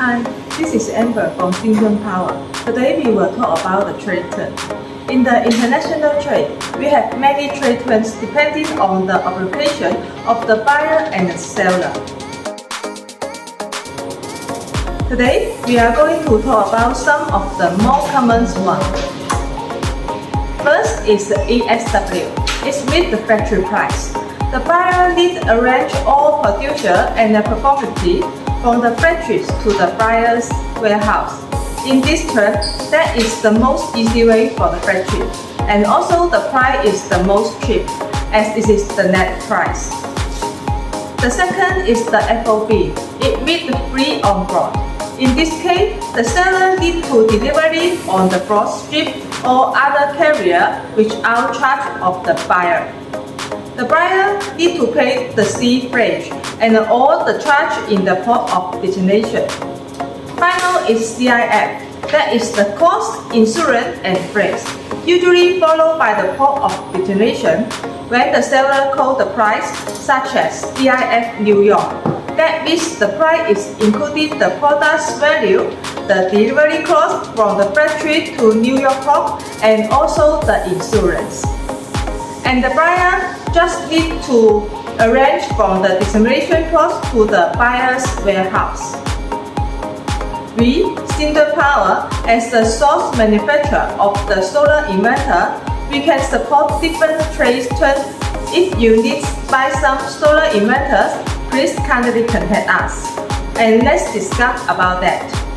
Hi, this is Amber from xindun Power. Today we will talk about the trade term. In the international trade, we have many trade terms depending on the occupation of the buyer and the seller. Today, we are going to talk about some of the more common ones. First is the ESW. It's with the factory price. The buyer needs to arrange all producer and the performance from the factories to the buyer's warehouse. In this term, that is the most easy way for the factory, and also the price is the most cheap, as this is the net price. The second is the FOB. It means the free on board. In this case, the seller needs to deliver it on the broad ship or other carrier without charge of the buyer. The buyer needs to pay the sea freight and all the charge in the port of destination. Final is CIF. That is the cost, insurance, and freight, usually followed by the port of destination when the seller calls the price, such as CIF NewYork. That means the price is including the product's value, the delivery cost from the factory to New York port, and also the insurance. And the buyer just needs to arrange from the destination port to the buyer's warehouse. We, xindun Power, as the source manufacturer of the solar inverter, we can support different trade terms. If you need to buy some solar inverters, please kindly contact us. And let's discuss about that.